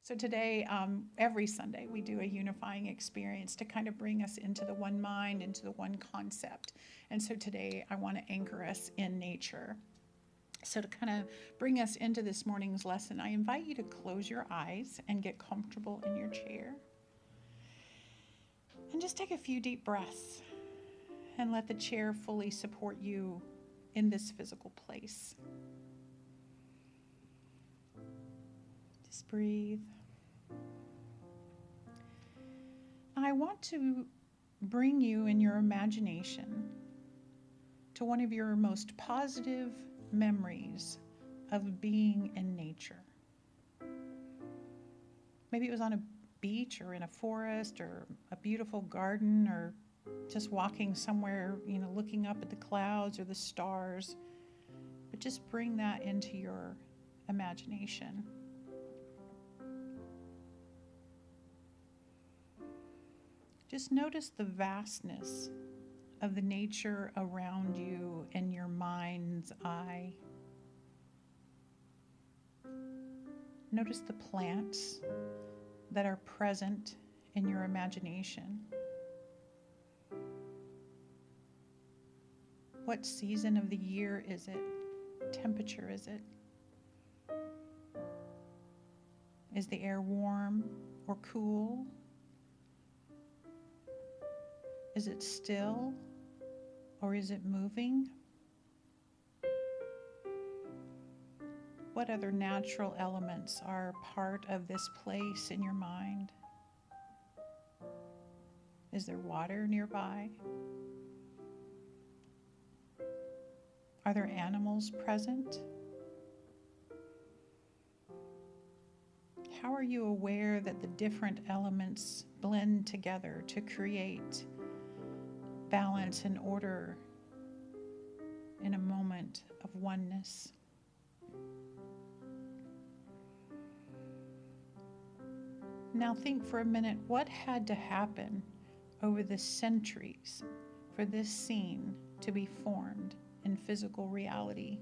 So today, every Sunday, we do a unifying experience to kind of bring us into the one mind, into the one concept. And so today, I want to anchor us in nature. So to kind of bring us into this morning's lesson, I invite you to close your eyes and get comfortable in your chair. And just take a few deep breaths and let the chair fully support you in this physical place. Just breathe. I want to bring you in your imagination to one of your most positive memories of being in nature. Maybe it was on a beach or in a forest or a beautiful garden or just walking somewhere, looking up at the clouds or the stars. But just bring that into your imagination. Just notice the vastness of the nature around you in your mind's eye. Notice the plants that are present in your imagination. What season of the year is it? Temperature is it? Is the air warm or cool? Is it still or is it moving? What other natural elements are part of this place in your mind? Is there water nearby? Are there animals present? How are you aware that the different elements blend together to create balance and order in a moment of oneness? Now think for a minute, what had to happen over the centuries for this scene to be formed in physical reality?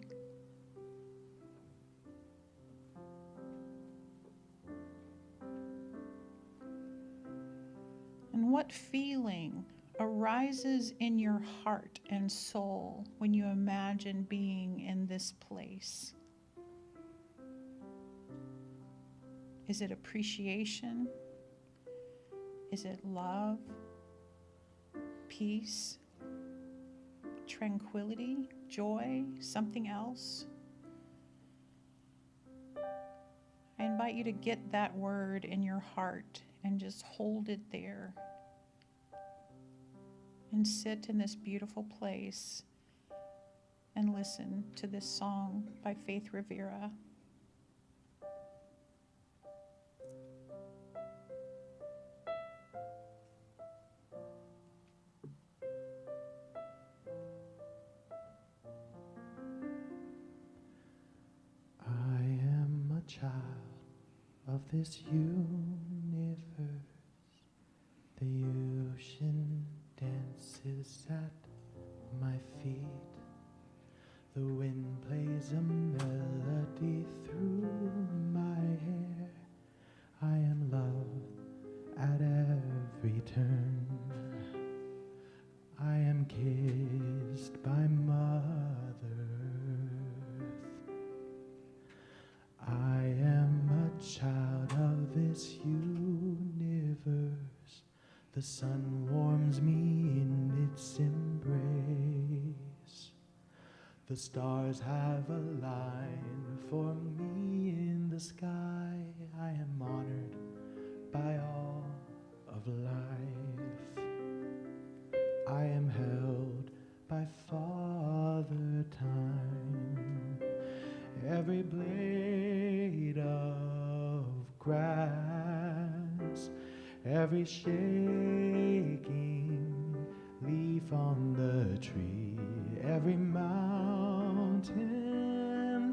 And what feeling arises in your heart and soul when you imagine being in this place? Is it appreciation? Is it love? Peace? Tranquility? Joy? Something else? I invite you to get that word in your heart and just hold it there. And sit in this beautiful place and listen to this song by Faith Rivera. I am a child of this universe. The ocean dances at my feet. The wind plays a melody through my hair. I am loved at every turn. I am kissed by Mother Earth. I am a child of this universe. The sun warms me in its embrace. The stars have a line for me in the sky. I am honored by all of life. I am held by Father Time. Every blade of grass, every shaking leaf on the tree, every mountain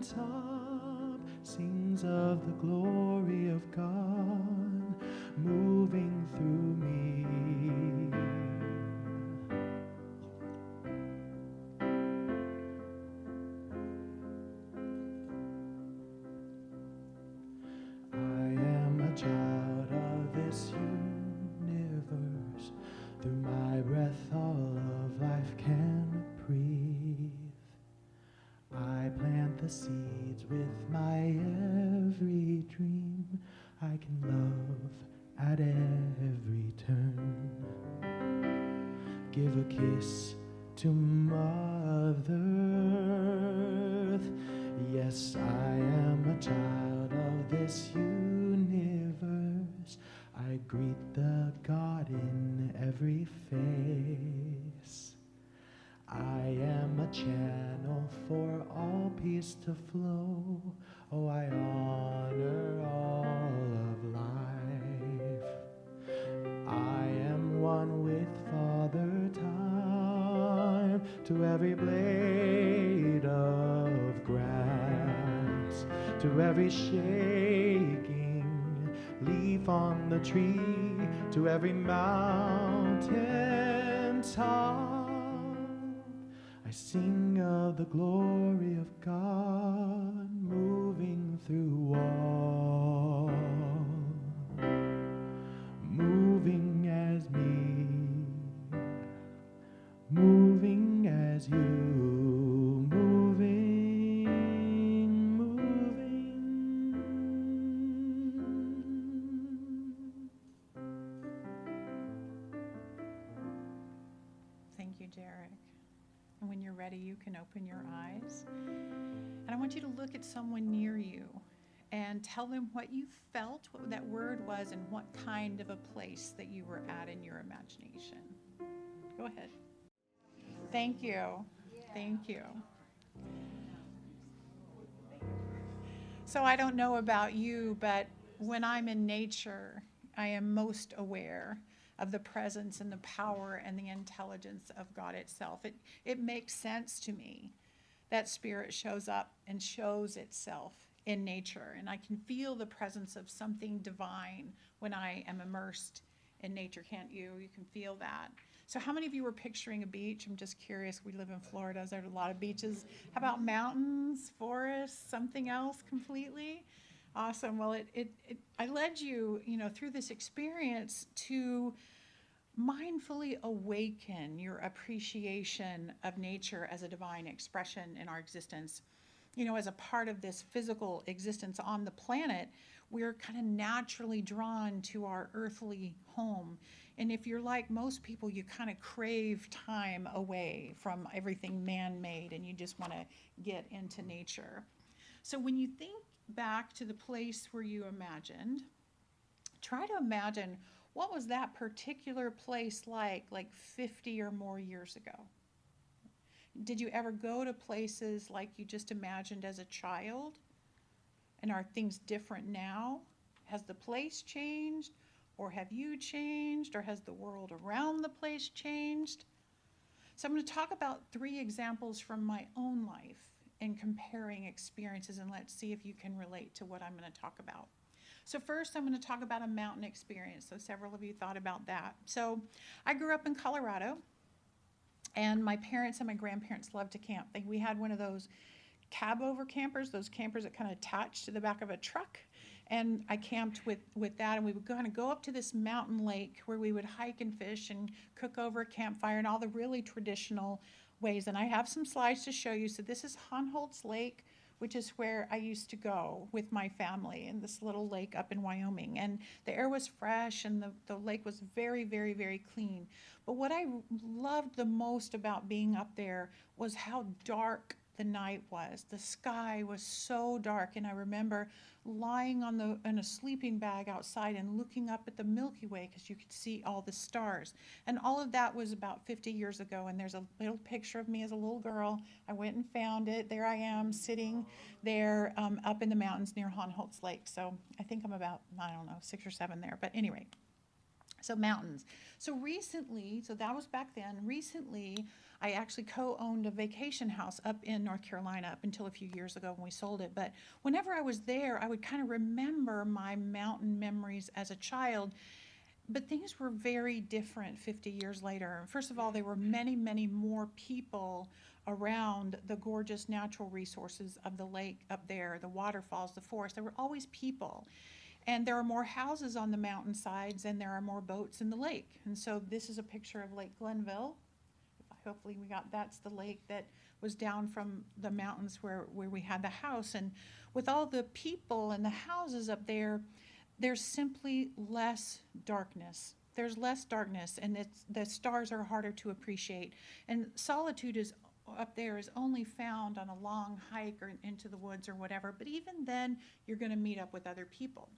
top sings of the glory of God moving through me. I am a child to Mother Earth. Yes, I am a child of this universe. I greet the God in every face. I am a channel for all peace to flow. Oh, I honor all of life. I am one with Father Time, to every blade of grass, to every shaking leaf on the tree, to every mountain top. I sing of the glory of God moving through all, moving as me, moving as you, moving, moving. Thank you, Derek. And when you're ready, you can open your eyes. And I want you to look at someone near you and tell them what you felt, what that word was, and what kind of a place that you were at in your imagination. Go ahead. Thank you. Thank you. So I don't know about you, but when I'm in nature, I am most aware of the presence and the power and the intelligence of God itself. It makes sense to me that spirit shows up and shows itself in nature, and I can feel the presence of something divine when I am immersed in nature, can't you? You can feel that. So how many of you were picturing a beach? I'm just curious. We live in Florida. There's a lot of beaches. How about mountains, forests, something else completely? Awesome. Well, I led you, through this experience to mindfully awaken your appreciation of nature as a divine expression in our existence. As a part of this physical existence on the planet, we're kind of naturally drawn to our earthly home. And if you're like most people, you kind of crave time away from everything man-made and you just want to get into nature. So when you think back to the place where you imagined, try to imagine what was that particular place like 50 or more years ago? Did you ever go to places like you just imagined as a child? And are things different now? Has the place changed? Or have you changed? Or has the world around the place changed? So I'm going to talk about 3 examples from my own life in comparing experiences, and let's see if you can relate to what I'm going to talk about. So first, I'm going to talk about a mountain experience. So several of you thought about that. So I grew up in Colorado, and my parents and my grandparents loved to camp. We had one of those cab-over campers, those campers that kind of attach to the back of a truck. And I camped with that, and we would kind of go up to this mountain lake where we would hike and fish and cook over a campfire and all the really traditional ways. And I have some slides to show you. So this is Honholtz Lake, which is where I used to go with my family in this little lake up in Wyoming. And the air was fresh and the lake was very, very, very clean. But what I loved the most about being up there was how dark the night was. The sky was so dark, and I remember lying in a sleeping bag outside and looking up at the Milky Way because you could see all the stars. And all of that was about 50 years ago, and there's a little picture of me as a little girl. I went and found it. There I am sitting there up in the mountains near Honholtz Lake. So I think I'm about, 6 or 7 there. But anyway, so mountains. So recently, so that was back then, recently I actually co-owned a vacation house up in North Carolina up until a few years ago when we sold it. But whenever I was there, I would kind of remember my mountain memories as a child. But things were very different 50 years later. First of all, there were many, many more people around the gorgeous natural resources of the lake up there, the waterfalls, the forest. There were always people. And there are more houses on the mountainsides and there are more boats in the lake. And so this is a picture of Lake Glenville. Hopefully that's the lake that was down from the mountains where we had the house. And with all the people and the houses up there, there's simply less darkness there's less darkness, and the stars are harder to appreciate. And solitude is up there is only found on a long hike or into the woods or whatever. But even then, you're going to meet up with other people.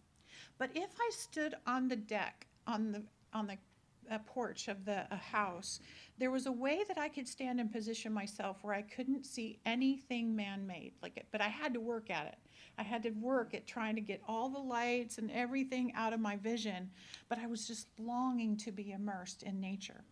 But if I stood on the deck, on the porch of the house, there was a way that I could stand and position myself where I couldn't see anything man-made, but I had to work at it. I had to work at trying to get all the lights and everything out of my vision, but I was just longing to be immersed in nature.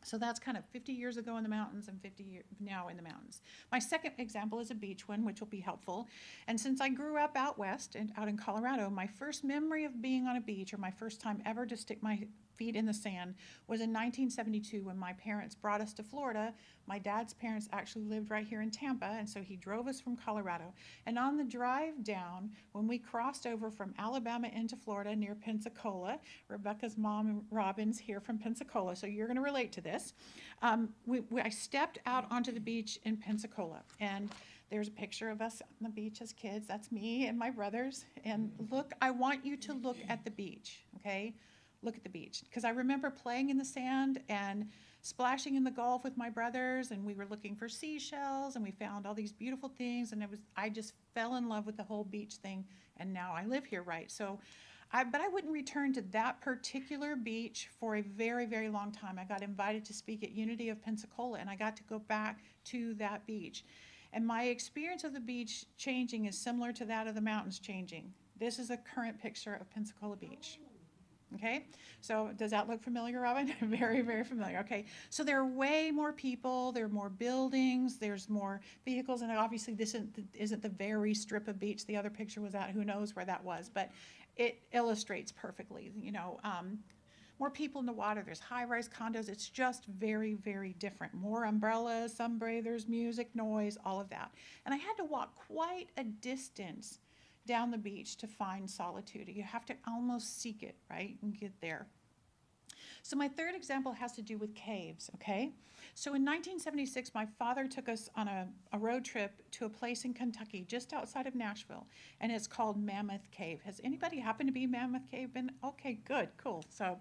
So that's kind of 50 years ago in the mountains and 50 years now in the mountains. My second example is a beach one, which will be helpful. And since I grew up out west and out in Colorado, my first memory of being on a beach, or my first time ever to stick my feet in the sand, was in 1972 when my parents brought us to Florida. My dad's parents actually lived right here in Tampa, and so he drove us from Colorado. And on the drive down, when we crossed over from Alabama into Florida near Pensacola, Rebecca's mom, Robin's here from Pensacola, so you're going to relate to this. I stepped out onto the beach in Pensacola, and there's a picture of us on the beach as kids. That's me and my brothers. And look, I want you to look at the beach, okay? Look at the beach. Because I remember playing in the sand and splashing in the Gulf with my brothers, and we were looking for seashells, and we found all these beautiful things, and I just fell in love with the whole beach thing, and now I live here, right? So, but I wouldn't return to that particular beach for a very, very long time. I got invited to speak at Unity of Pensacola, and I got to go back to that beach. And my experience of the beach changing is similar to that of the mountains changing. This is a current picture of Pensacola Beach. Okay, so does that look familiar, Robin? Very, very familiar. Okay, so there are way more people, there are more buildings, there's more vehicles, and obviously this isn't the very strip of beach the other picture was at. Who knows where that was, but it illustrates perfectly, more people in the water, there's high-rise condos. It's just very, very different. More umbrellas, sunbathers, music, noise, all of that. And I had to walk quite a distance down the beach to find solitude. You have to almost seek it, right, and get there. So my third example has to do with caves, okay? So in 1976, my father took us on a road trip to a place in Kentucky, just outside of Nashville, and it's called Mammoth Cave. Has anybody happened to be Mammoth Cave been? Okay, good, cool. So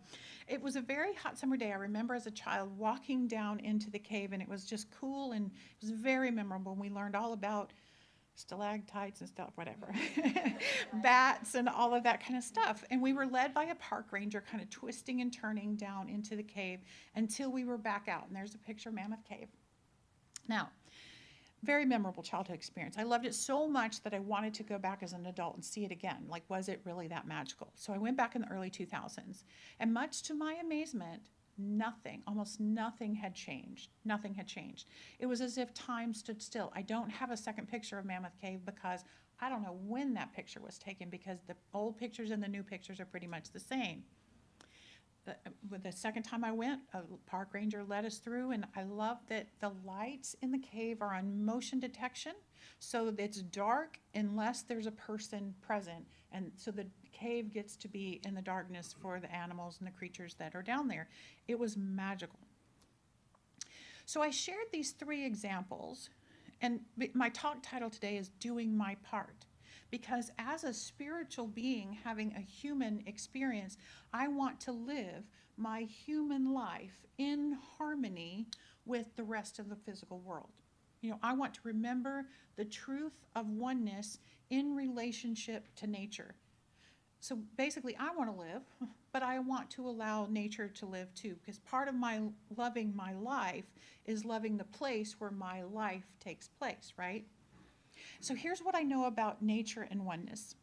it was a very hot summer day. I remember as a child walking down into the cave, and it was just cool, and it was very memorable. We learned all about stalactites and stuff, whatever, bats and all of that kind of stuff. And we were led by a park ranger kind of twisting and turning down into the cave until we were back out. And there's a picture of Mammoth Cave. Now, very memorable childhood experience. I loved it so much that I wanted to go back as an adult and see it again. Like, was it really that magical? So I went back in the early 2000s. And much to my amazement, almost nothing had changed. Nothing had changed. It was as if time stood still. I don't have a second picture of Mammoth Cave because I don't know when that picture was taken, because the old pictures and the new pictures are pretty much the same. The second time I went, a park ranger led us through, and I love that the lights in the cave are on motion detection, so it's dark unless there's a person present, and so the cave gets to be in the darkness for the animals and the creatures that are down there. It was magical. So I shared these three examples, and my talk title today is Doing My Part. Because as a spiritual being having a human experience, I want to live my human life in harmony with the rest of the physical world. I want to remember the truth of oneness in relationship to nature. So basically, I want to live, but I want to allow nature to live too, because part of my loving my life is loving the place where my life takes place, right? So here's what I know about nature and oneness.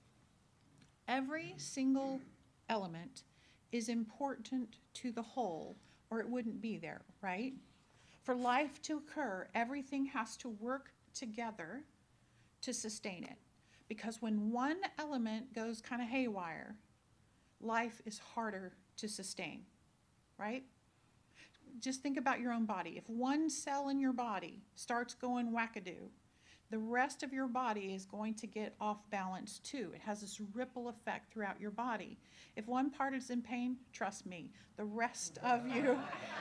Every single element is important to the whole, or it wouldn't be there, right? For life to occur, everything has to work together to sustain it. Because when one element goes kind of haywire, life is harder to sustain, right? Just think about your own body. If one cell in your body starts going wackadoo, the rest of your body is going to get off balance too. It has this ripple effect throughout your body. If one part is in pain, trust me, the rest of you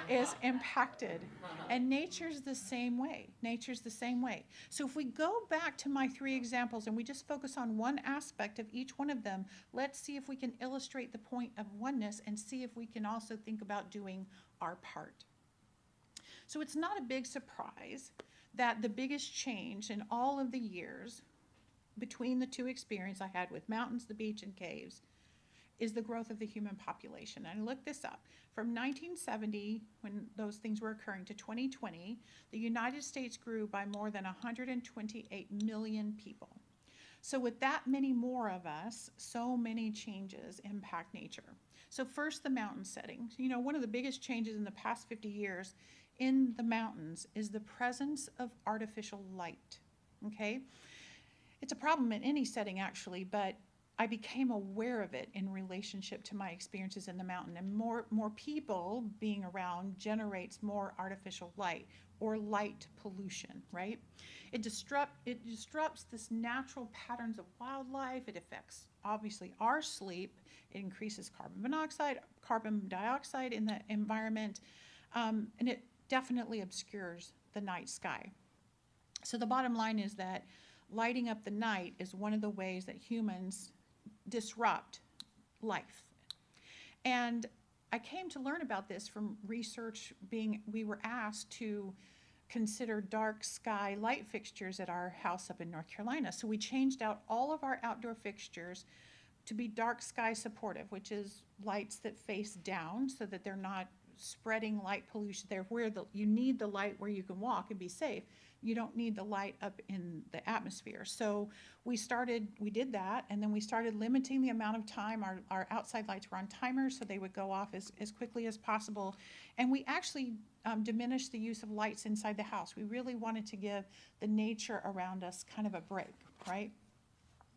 is impacted. And nature's the same way. Nature's the same way. So if we go back to my 3 examples and we just focus on one aspect of each one of them, let's see if we can illustrate the point of oneness and see if we can also think about doing our part. So it's not a big surprise that the biggest change in all of the years between the 2 experiences I had with mountains, the beach, and caves is the growth of the human population. And I looked this up. From 1970, when those things were occurring, to 2020, the United States grew by more than 128 million people. So with that many more of us, so many changes impact nature. So first, the mountain setting. You know, one of the biggest changes in the past 50 years in the mountains is the presence of artificial light, okay? It's a problem in any setting, actually, but I became aware of it in relationship to my experiences in the mountain. And more people being around generates more artificial light or light pollution, right? It disrupts this natural patterns of wildlife. It affects, obviously, our sleep. It increases carbon dioxide in the environment, and it definitely obscures the night sky. So the bottom line is that lighting up the night is one of the ways that humans disrupt life. And I came to learn about this from research. We were asked to consider dark sky light fixtures at our house up in North Carolina. So we changed out all of our outdoor fixtures to be dark sky supportive, which is lights that face down so that they're not spreading light pollution. They're where you need the light where you can walk and be safe. You don't need the light up in the atmosphere. So we did that, and then we started limiting the amount of time our outside lights were on timers so they would go off as quickly as possible. And we actually diminished the use of lights inside the house. We really wanted to give the nature around us kind of a break, right?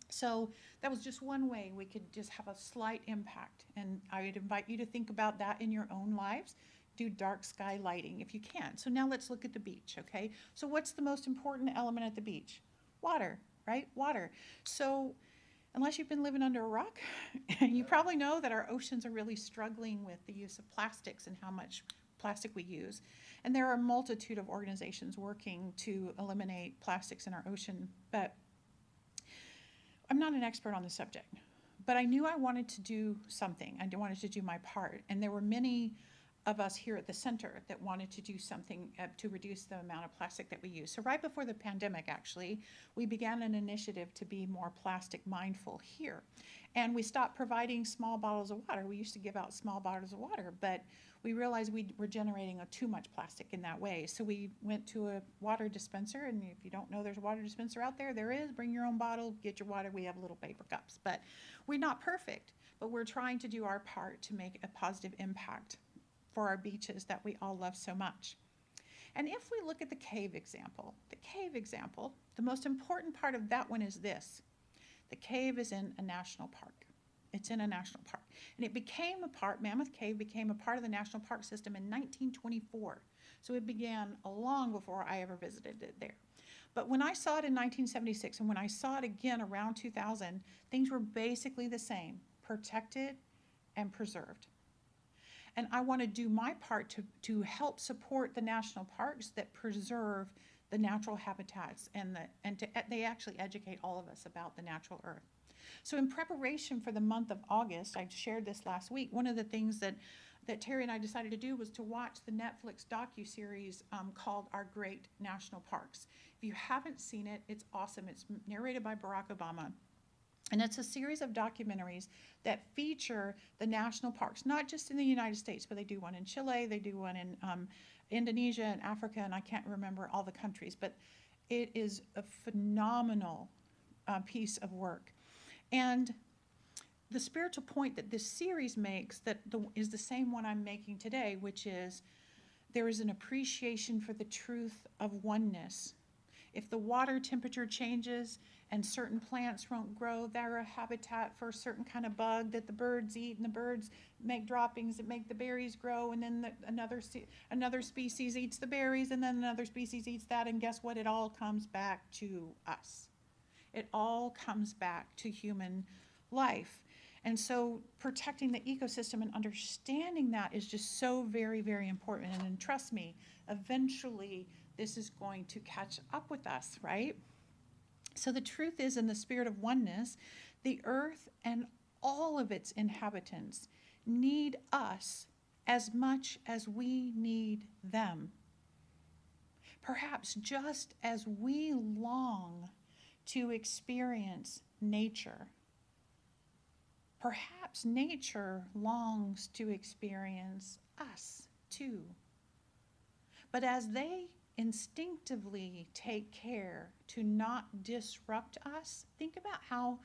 So that was just one way we could just have a slight impact. And I would invite you to think about that in your own lives. Do dark sky lighting if you can. So now let's look at the beach, okay? So what's the most important element at the beach? Water, right? Water. So unless you've been living under a rock, you probably know that our oceans are really struggling with the use of plastics and how much plastic we use. And there are a multitude of organizations working to eliminate plastics in our ocean, but I'm not an expert on the subject. But I knew I wanted to do something. I wanted to do my part. And there were many of us here at the center that wanted to do something to reduce the amount of plastic that we use. So right before the pandemic, actually, we began an initiative to be more plastic mindful here. And we stopped providing small bottles of water. We used to give out small bottles of water, but we realized we were generating too much plastic in that way. So we went to a water dispenser, and if you don't know there's a water dispenser out there, there is. Bring your own bottle, get your water. We have little paper cups. But we're not perfect, but we're trying to do our part to make a positive impact for our beaches that we all love so much. And if we look at the cave example, the most important part of that one is this. The cave is in a national park. It's in a national park. And it became Mammoth Cave became a part of the national park system in 1924. So it began long before I ever visited it there. But when I saw it in 1976 and when I saw it again around 2000, things were basically the same, protected and preserved. And I want to do my part to help support the national parks that preserve the natural habitats they actually educate all of us about the natural earth. So in preparation for the month of August, I shared this last week, one of the things that Terry and I decided to do was to watch the Netflix docuseries called Our Great National Parks. If you haven't seen it, it's awesome. It's narrated by Barack Obama. And it's a series of documentaries that feature the national parks, not just in the United States, but they do one in Chile, they do one in Indonesia and Africa, and I can't remember all the countries, but it is a phenomenal piece of work. And the spiritual point that this series makes is the same one I'm making today, which is there is an appreciation for the truth of oneness. If the water temperature changes and certain plants won't grow, they're a habitat for a certain kind of bug that the birds eat, and the birds make droppings that make the berries grow, and then another species eats the berries, and then another species eats that, and guess what? It all comes back to us. It all comes back to human life. And so protecting the ecosystem and understanding that is just so very, very important. And trust me, eventually this is going to catch up with us, right? So the truth is, in the spirit of oneness, the earth and all of its inhabitants need us as much as we need them. Perhaps just as we long to experience nature, perhaps nature longs to experience us too. But as they instinctively take care to not disrupt us, think about how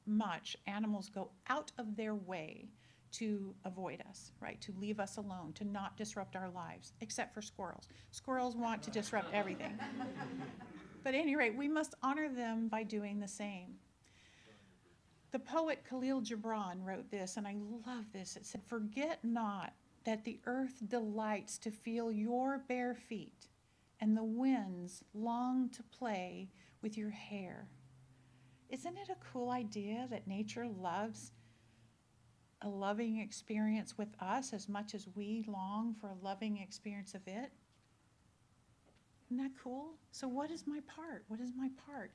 much animals go out of their way to avoid us, right? To leave us alone, to not disrupt our lives, except for squirrels. Squirrels want to disrupt everything. But at any rate, we must honor them by doing the same. The poet Khalil Gibran wrote this, and I love this. It said, "Forget not that the earth delights to feel your bare feet, and the winds long to play with your hair." Isn't it a cool idea that nature loves a loving experience with us as much as we long for a loving experience of it? Isn't that cool? So what is my part? What is my part?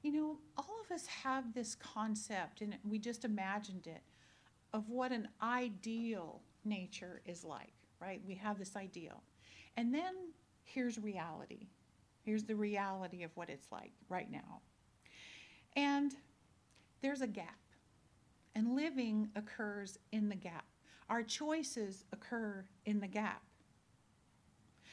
You know, all of us have this concept, and we just imagined it, of what an ideal nature is like, right? We have this ideal. And then here's reality. Here's the reality of what it's like right now. And there's a gap. And living occurs in the gap. Our choices occur in the gap.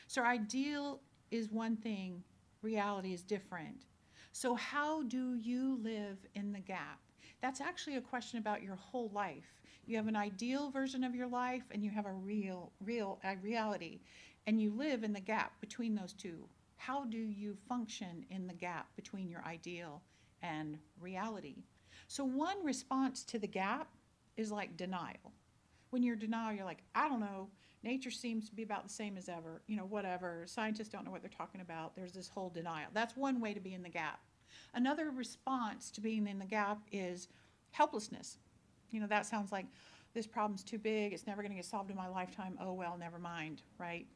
So our ideal is one thing, reality is different. So how do you live in the gap? That's actually a question about your whole life. You have an ideal version of your life, and you have a reality, and you live in the gap between those two. How do you function in the gap between your ideal and reality? So one response to the gap is like denial. When you're denial, you're like, I don't know, nature seems to be about the same as ever, whatever. Scientists don't know what they're talking about. There's this whole denial. That's one way to be in the gap. Another response to being in the gap is helplessness. That sounds like, this problem's too big, it's never going to get solved in my lifetime, oh well, never mind, right?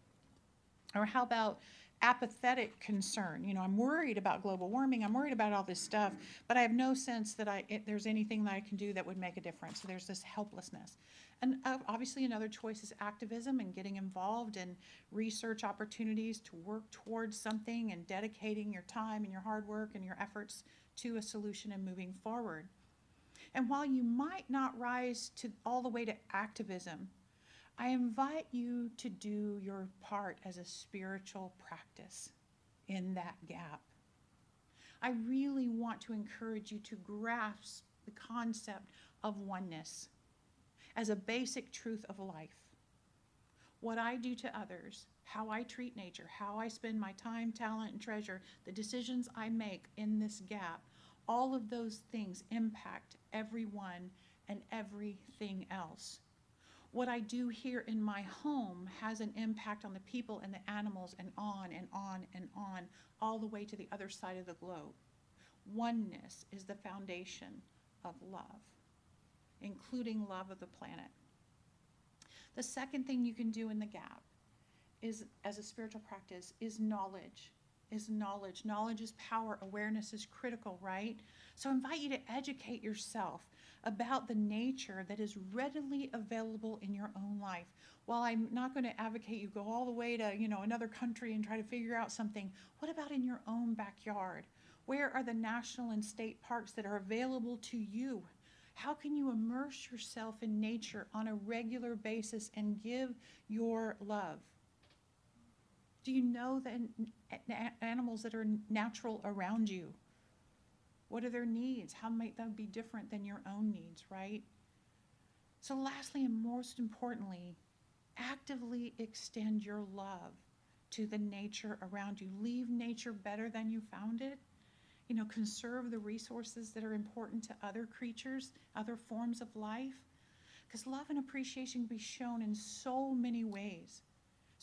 Or how about apathetic concern? I'm worried about global warming, I'm worried about all this stuff, but I have no sense that there's anything that I can do that would make a difference. So there's this helplessness. And obviously another choice is activism and getting involved in research opportunities to work towards something and dedicating your time and your hard work and your efforts to a solution and moving forward. And while you might not rise to all the way to activism, I invite you to do your part as a spiritual practice in that gap. I really want to encourage you to grasp the concept of oneness as a basic truth of life. What I do to others, how I treat nature, how I spend my time, talent, and treasure, the decisions I make in this gap, all of those things impact everyone and everything else. What I do here in my home has an impact on the people and the animals, and on and on and on, all the way to the other side of the globe. Oneness is the foundation of love, including love of the planet. The second thing you can do in the gap is, as a spiritual practice, is knowledge. Knowledge is power. Awareness is critical, right? So I invite you to educate yourself about the nature that is readily available in your own life. While I'm not going to advocate you go all the way to, another country and try to figure out something, what about in your own backyard? Where are the national and state parks that are available to you? How can you immerse yourself in nature on a regular basis and give your love? Do you know the animals that are natural around you? What are their needs? How might that be different than your own needs, right? So lastly, and most importantly, actively extend your love to the nature around you. Leave nature better than you found it. You know, conserve the resources that are important to other creatures, other forms of life. Because love and appreciation can be shown in so many ways.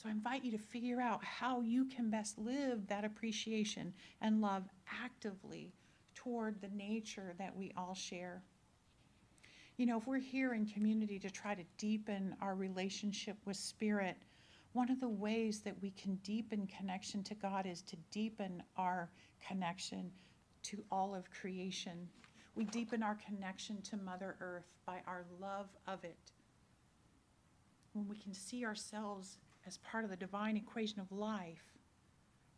So I invite you to figure out how you can best live that appreciation and love actively toward the nature that we all share. You know, if we're here in community to try to deepen our relationship with Spirit, one of the ways that we can deepen connection to God is to deepen our connection to all of creation. We deepen our connection to Mother Earth by our love of it. When we can see ourselves as part of the divine equation of life,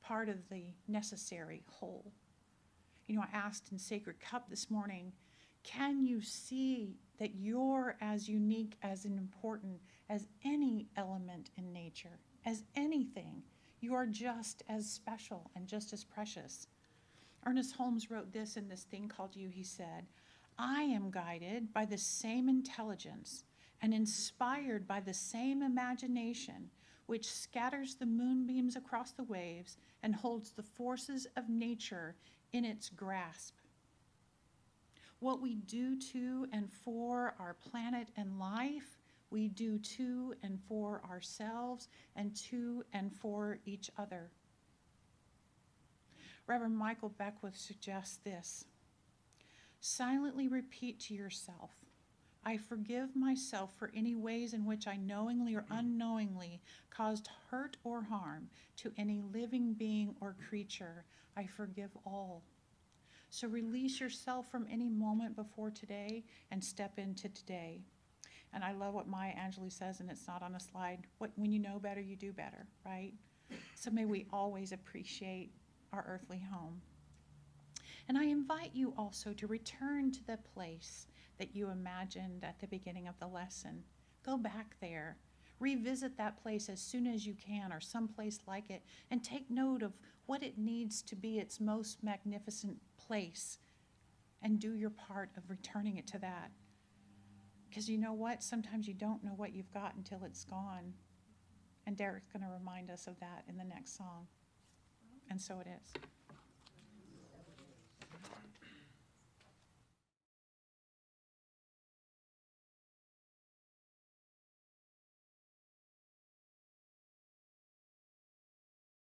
part of the necessary whole. You know, I asked in Sacred Cup this morning, can you see that you're as unique, as important as any element in nature, as anything? You are just as special and just as precious. Ernest Holmes wrote this in this thing called You. He said, I am guided by the same intelligence and inspired by the same imagination which scatters the moonbeams across the waves and holds the forces of nature in its grasp. What we do to and for our planet and life, we do to and for ourselves and to and for each other. Reverend Michael Beckwith suggests this. Silently repeat to yourself, I forgive myself for any ways in which I knowingly or unknowingly caused hurt or harm to any living being or creature. I forgive all. So release yourself from any moment before today and step into today. And I love what Maya Angelou says, and it's not on a slide. When you know better, you do better, right? So may we always appreciate our earthly home. And I invite you also to return to the place that you imagined at the beginning of the lesson. Go back there. Revisit that place as soon as you can, or someplace like it, and take note of what it needs to be its most magnificent place, and do your part of returning it to that. Because you know what? Sometimes you don't know what you've got until it's gone. And Derek's going to remind us of that in the next song. And so it is.